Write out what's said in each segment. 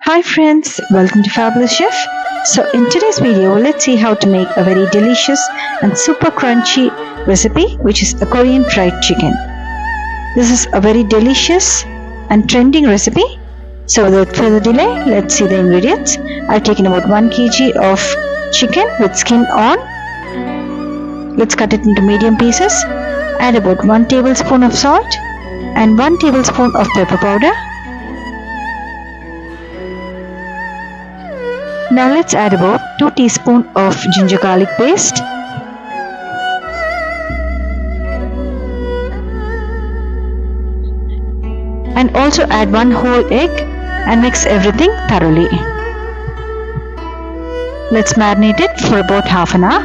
Hi friends, welcome to Fabulous Chef. So in today's video, let's see how to make a very delicious and super crunchy recipe, which is a Korean fried chicken. This is a very delicious and trending recipe. So without further delay, let's see the ingredients. I've taken about 1 kg of chicken with skin on. Let's cut it into medium pieces. Add about 1 tablespoon of salt and 1 tablespoon of pepper powder. Now let's add about 2 teaspoons of ginger garlic paste. And also add 1 whole egg and mix everything thoroughly. Let's marinate it for about half an hour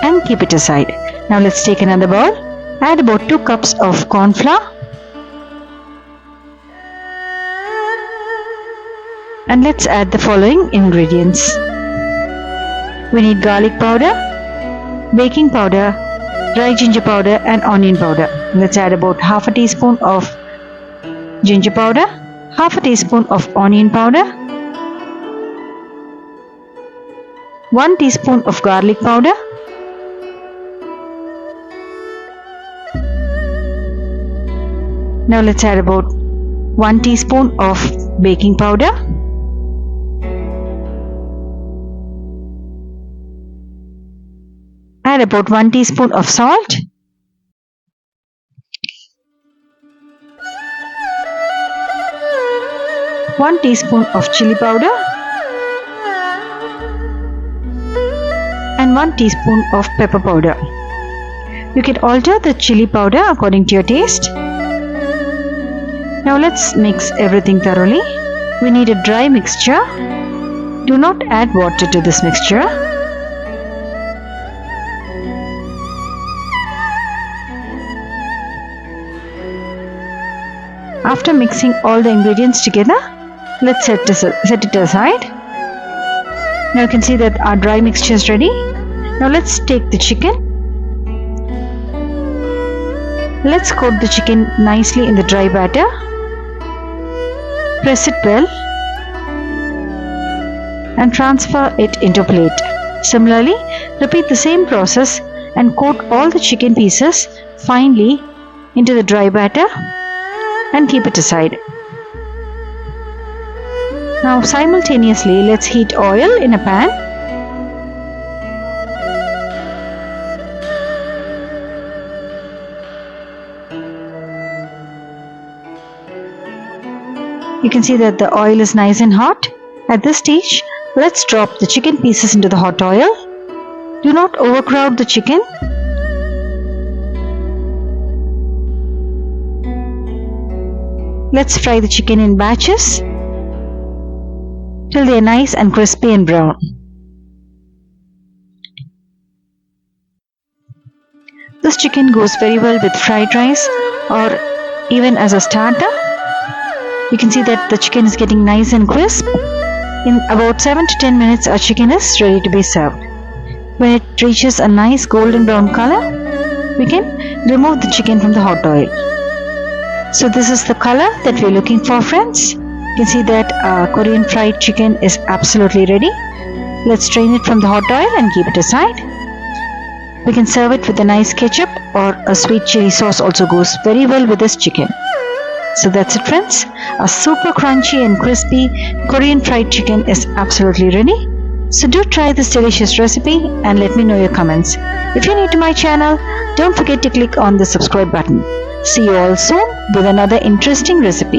and keep it aside. Now let's take another bowl. Add about 2 cups of corn flour. And let's add the following ingredients. We need garlic powder, baking powder, dry ginger powder and onion powder. Let's add about half a teaspoon of ginger powder, half a teaspoon of onion powder, 1 teaspoon of garlic powder, now let's add about 1 teaspoon of baking powder, add about 1 teaspoon of salt, one teaspoon of chili powder and 1 teaspoon of pepper powder. You can alter the chili powder according to your taste. Now let's mix everything thoroughly. We need a dry mixture. Do not add water to this mixture. After mixing all the ingredients together, let's set it aside. Now you can see that our dry mixture is ready. Now let's take the chicken. Let's coat the chicken nicely in the dry batter. Press it well and transfer it into a plate. Similarly, repeat the same process and coat all the chicken pieces finely into the dry batter and keep it aside. Now simultaneously, let's heat oil in a pan. You can see that the oil is nice and hot. At this stage, let's drop the chicken pieces into the hot oil. Do not overcrowd the chicken. Let's fry the chicken in batches till they are nice and crispy and brown. This chicken goes very well with fried rice or even as a starter. You can see that the chicken is getting nice and crisp. In about 7 to 10 minutes, our chicken is ready to be served. When it reaches a nice golden brown color, we can remove the chicken from the hot oil. So this is the color that we're looking for, friends. You can see that Korean fried chicken is absolutely ready. Let's strain it from the hot oil and keep it aside. We can serve it with a nice ketchup, or a sweet chili sauce also goes very well with this chicken. So that's it, friends. A super crunchy and crispy Korean fried chicken is absolutely ready. So do try this delicious recipe and let me know your comments. If you're new to my channel, don't forget to click on the subscribe button. See you all soon with another interesting recipe.